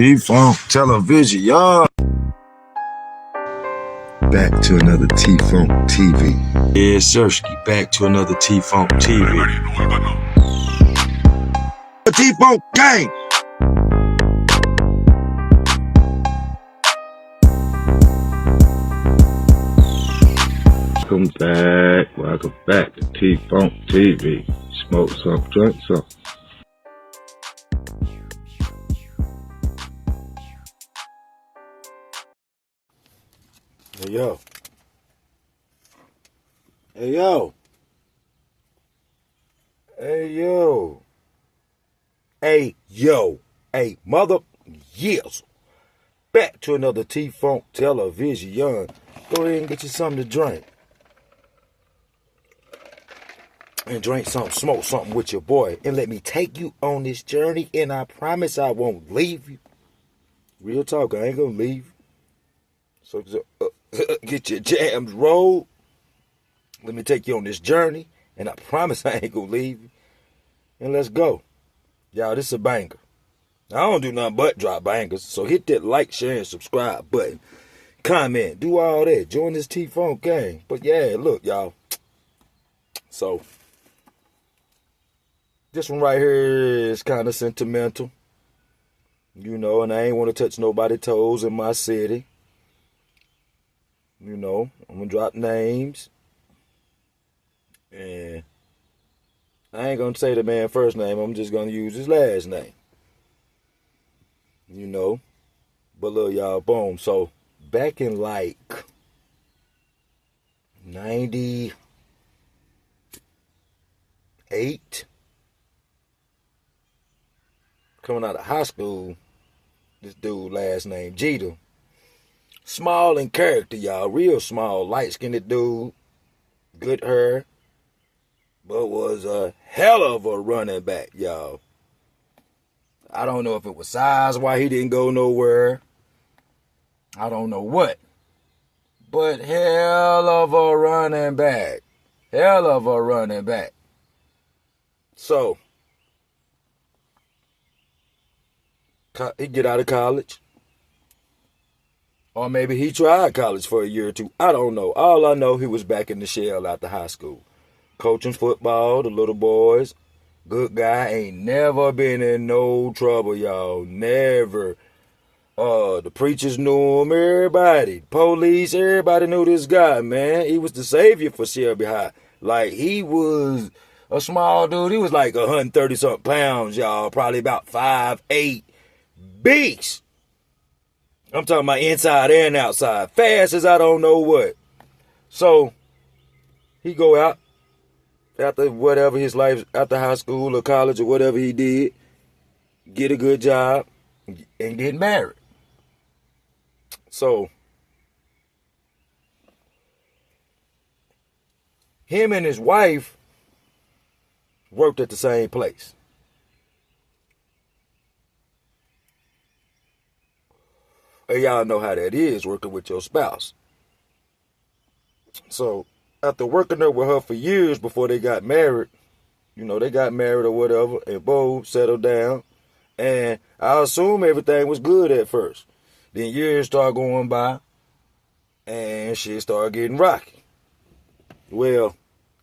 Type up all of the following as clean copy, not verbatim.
T-Funk Television, y'all. Back to another T-Funk TV. Yeah, Sirski, back to another T-Funk TV. T-Funk gang. Welcome back to T-Funk TV. Smoke some, drink some. Hey, yo. Hey, yo. Hey, yo. Hey, yo. Hey, mother, yes. Back to another T-Funk Television. Go ahead and get you something to drink. And drink something, smoke something with your boy. And let me take you on this journey. And I promise I won't leave you. Real talk, I ain't gonna leave. So get your jams rolled. Let me take you on this journey. And I promise I ain't gonna leave you. And let's go. Y'all, this is a banger. I don't do nothing but drop bangers. So hit that like, share, and subscribe button. Comment. Do all that. Join this T-Funk gang. But yeah, look, y'all. So, this one right here is kind of sentimental. You know, and I ain't want to touch nobody's toes in my city. You know, I'm going to drop names. And I ain't going to say the man's first name. I'm just going to use his last name. You know. But look, y'all, boom. So, back in like 98, coming out of high school, this dude last name Jeter. Small in character, y'all. Real small, light-skinned dude. Good hair. But was a hell of a running back, y'all. I don't know if it was size why he didn't go nowhere. I don't know what. But hell of a running back. Hell of a running back. So, he get out of college. Or maybe he tried college for a year or two. I don't know. All I know, he was back in the shell after high school. Coaching football, the little boys. Good guy. Ain't never been in no trouble, y'all. Never. The preachers knew him. Everybody. Police, everybody knew this guy, man. He was the savior for Shelby High. Like, he was a small dude. He was like 130-something pounds, y'all. Probably about 5'8". Beast. I'm talking about inside and outside. Fast as I don't know what. So, he go out after whatever his life, after high school or college or whatever he did, get a good job, and get married. So, him and his wife worked at the same place. And y'all know how that is, working with your spouse. So, after working there with her for years before they got married, you know, they got married or whatever, and boom, settled down. And I assume everything was good at first. Then years started going by, and shit started getting rocky. Well,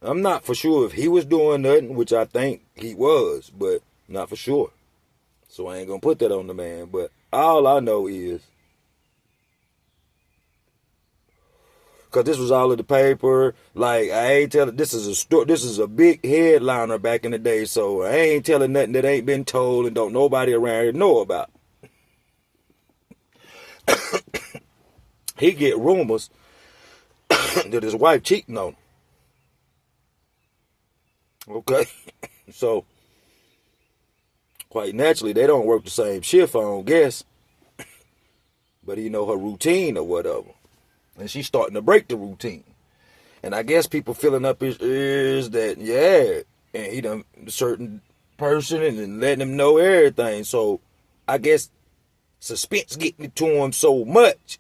I'm not for sure if he was doing nothing, which I think he was, but not for sure. So I ain't gonna put that on the man. But all I know is, because this was all in the paper, like, I ain't telling, this is a story, this is a big headliner back in the day, so I ain't telling nothing that ain't been told and don't nobody around here know about. He get rumors that his wife cheating on him. Okay? So, quite naturally, they don't work the same shift, I don't guess. But he know her routine or whatever. And she's starting to break the routine. And I guess people filling up his ears that, yeah, and he done a certain person and then letting him know everything. So, I guess suspense getting to him so much.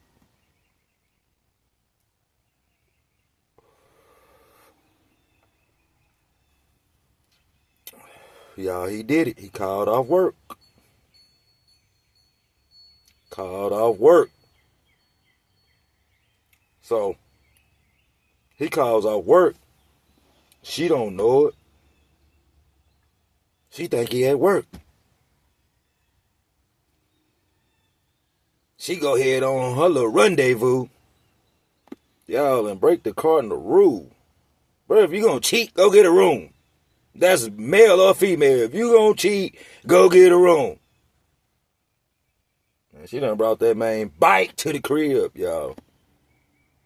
Y'all, he did it. He called off work. called off work. So he calls off work. She don't know it. She think he at work. She go ahead on her little rendezvous. Y'all, and break the cardinal rule. Bro, if you gonna cheat, go get a room. That's male or female. If you gonna cheat, go get a room. And she done brought that man bike to the crib, y'all.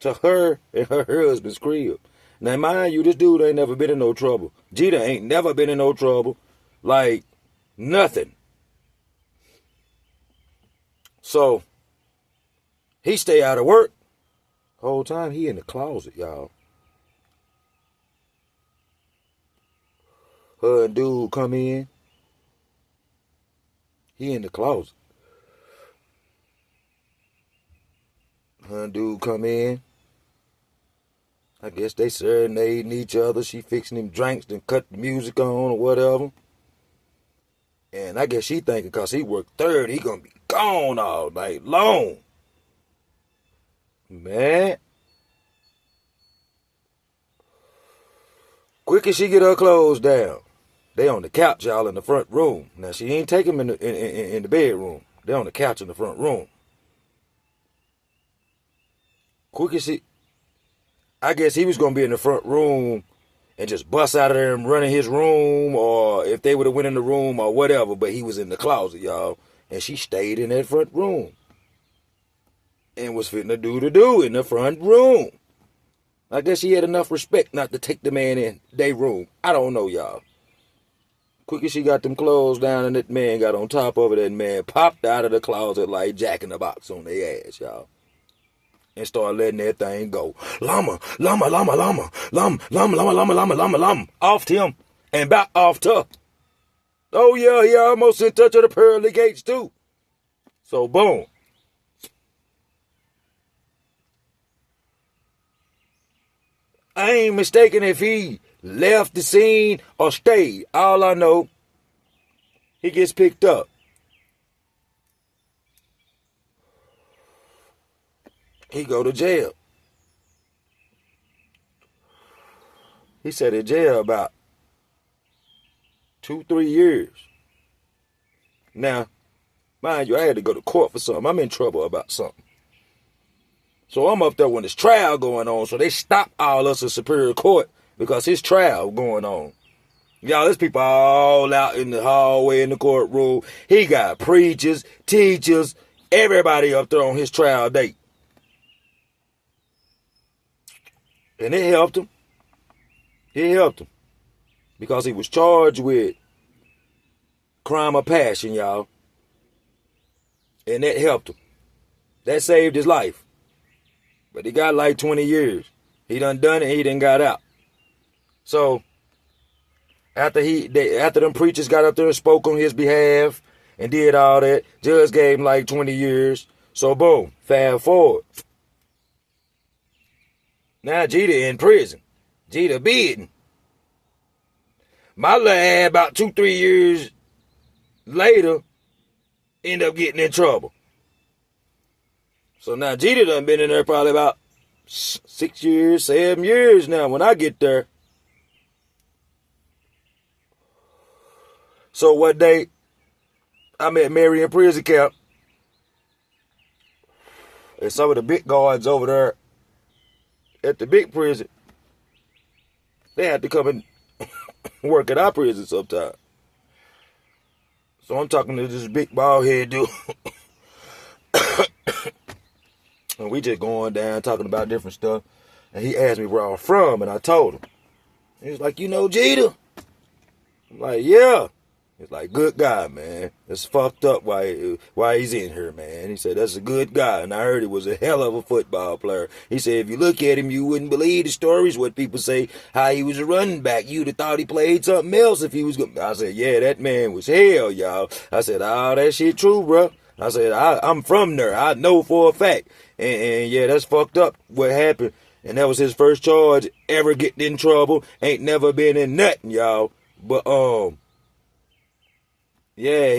To her and her husband's crib. Now, mind you, this dude ain't never been in no trouble. Jeter ain't never been in no trouble. Like, nothing. So, he stay out of work. Whole time he in the closet, y'all. Her and dude come in. He in the closet. Her and dude come in. I guess they serenading each other. She fixing him drinks, then cut the music on or whatever. And I guess she thinking because he worked third, he gonna be gone all night long. Man. Quick as she get her clothes down. They on the couch, y'all, in the front room. Now, she ain't take him in the bedroom. They on the couch in the front room. Quick as she... I guess he was going to be in the front room and just bust out of there and run in his room, or if they would have went in the room or whatever, but he was in the closet, y'all. And she stayed in that front room. And was fitting to do in the front room. I guess she had enough respect not to take the man in their room. I don't know, y'all. Quick as she got them clothes down and that man got on top of it, that man popped out of the closet like Jack in the Box on their ass, y'all. And started letting that thing go. Llama, llama, llama, llama, llama, llama, llama, llama, llama, llama, llama. Off him and back off her. Oh, yeah, he almost in touch of the pearly gates, too. So, boom. I ain't mistaken if he left the scene or stayed. All I know, he gets picked up. He go to jail. He sat in jail about 2-3 years. Now, mind you, I had to go to court for something. I'm in trouble about something. So I'm up there when this trial going on. So they stopped all us in Superior Court because his trial going on. Y'all, there's people all out in the hallway in the courtroom. He got preachers, teachers, everybody up there on his trial date. And it helped him. It helped him. Because he was charged with crime of passion, y'all. And that helped him. That saved his life. But he got like 20 years. He done it, he done got out. So, after them preachers got up there and spoke on his behalf and did all that, judge gave him like 20 years. So, boom, fast forward. Now Jeter in prison. Jeter bidding. My lad, about 2-3 years later, end up getting in trouble. So now Jeter done been in there probably about 6 years, 7 years now when I get there. So one day, I met Mary in prison camp. And some of the big guards over there at the big prison, they had to come and work at our prison sometime. So I'm talking to this big bald head dude. And we just going down talking about different stuff. And he asked me where I'm from, and I told him. He was like, "You know Jeter?" I'm like, "Yeah." He's like, "Good guy, man. It's fucked up why he's in here, man." He said, "That's a good guy." And I heard he was a hell of a football player. He said, "If you look at him, you wouldn't believe the stories, what people say, how he was a running back. You'd have thought he played something else if he was good." I said, "Yeah, that man was hell, y'all." I said, "Oh, that shit true, bro." I said, I'm from there. I know for a fact. And yeah, that's fucked up what happened. And that was his first charge ever getting in trouble. Ain't never been in nothing, y'all. But, yeah,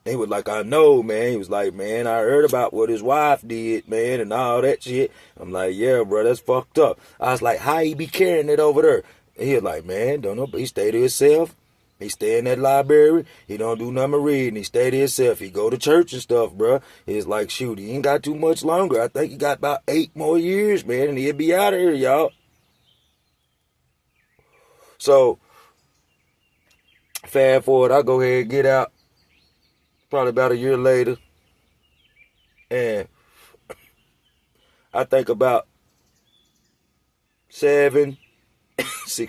He was like, I know, man. He was like, man, I heard about what his wife did, man, and all that shit. I'm like, yeah, bro, that's fucked up. I was like, how he be carrying it over there? And he was like, man, don't know, but he stay to himself. He stay in that library. He don't do nothing but reading. He stay to himself. He go to church and stuff, bro. He's like, shoot, he ain't got too much longer. I think he got about 8 more years, man, and he'll be out of here, y'all. So, fast forward, I go ahead and get out. Probably about a year later. And I think about 6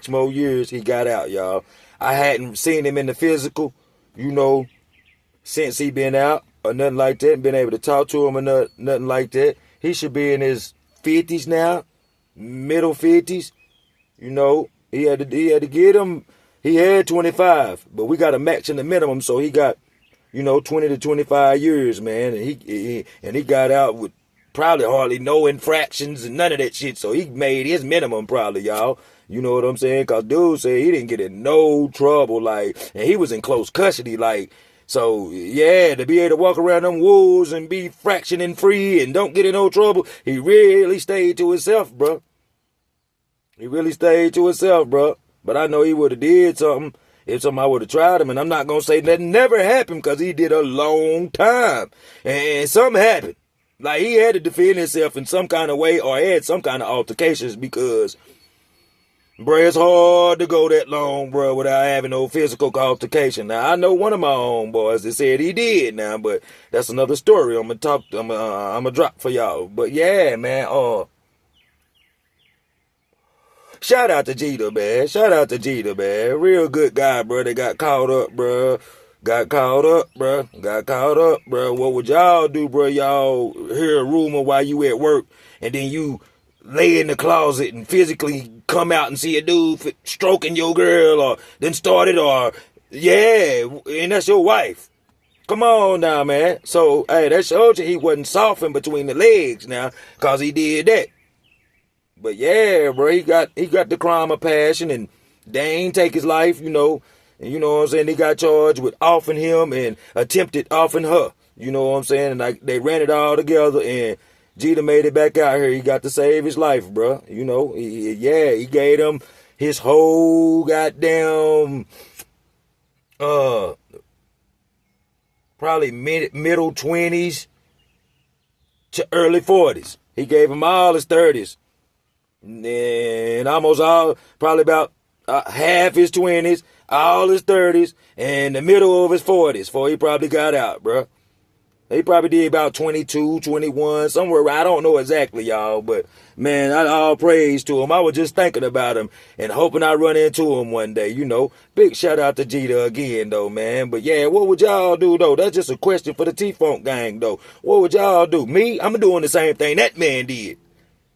more years he got out, y'all. I hadn't seen him in the physical, since he been out or nothing like that, and been able to talk to him or nothing like that. He should be in his 50s now, middle 50s. He had to get him. He had 25, but we got a max in the minimum, so he got 20 to 25 years, man, and he got out with probably hardly no infractions and none of that shit. So he made his minimum, probably, y'all. You know what I'm saying? Cause dude said he didn't get in no trouble, and he was in close custody, So yeah, to be able to walk around them woods and be fractioning free and don't get in no trouble, he really stayed to himself, bro. He really stayed to himself, bro. But I know he would have did something if somebody would have tried him, and I'm not gonna say nothing never happened, cause he did a long time, and something happened. Like he had to defend himself in some kind of way or had some kind of altercations because. Bruh, it's hard to go that long, bruh, without having no physical altercation. Now, I know one of my homeboys that said he did now, but that's another story I'm gonna drop for y'all. But yeah, man, shout out to Jeter, man. Shout out to Jeter, man. Real good guy, bruh. They got caught up, bruh. Got caught up, bruh. What would y'all do, bruh? Y'all hear a rumor while you at work, and then you lay in the closet and physically come out and see a dude stroking your girl or then started and that's your wife. Come on now, man. So, hey, that showed you he wasn't softened between the legs now because he did that. But yeah, bro, he got the crime of passion and they ain't take his life, And you know what I'm saying? They got charged with offing him and attempted offing her. You know what I'm saying? And they ran it all together and Jeter made it back out here. He got to save his life, bro. He gave him his whole goddamn, probably middle 20s to early 40s. He gave him all his 30s. And almost all, probably about half his 20s, all his 30s, and the middle of his 40s before he probably got out, bro. He probably did about 22, 21, somewhere. I don't know exactly, y'all. But, man, all praise to him. I was just thinking about him and hoping I run into him one day, Big shout out to Jeter again, though, man. But, yeah, what would y'all do, though? That's just a question for the T-Funk gang, though. What would y'all do? Me? I'm doing the same thing that man did.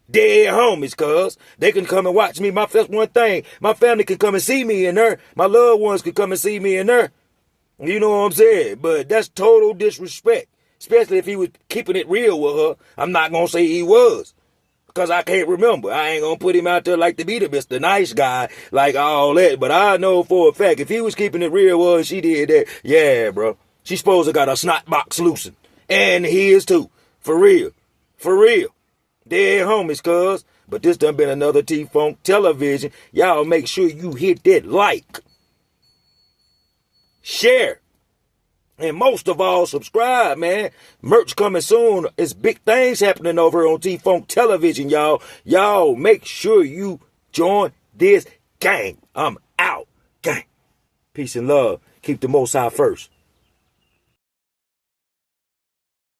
Dead homies, cuz. They can come and watch me. That's one thing. My family can come and see me in there. My loved ones can come and see me in there. You know what I'm saying? But that's total disrespect. Especially if he was keeping it real with her. I'm not going to say he was. Because I can't remember. I ain't going to put him out there like to be the Mr. Nice Guy. Like all that. But I know for a fact, if he was keeping it real with her, she did that. Yeah, bro. She supposed to got her snot box loosened. And his too. For real. For real. Dead homies, cuz. But this done been another T-Funk television. Y'all make sure you hit that like. Share. And most of all, subscribe, man. Merch coming soon. It's big things happening over on T-Funk television, y'all. Y'all make sure you join this gang. I'm out, gang. Peace and love. Keep the Most High first.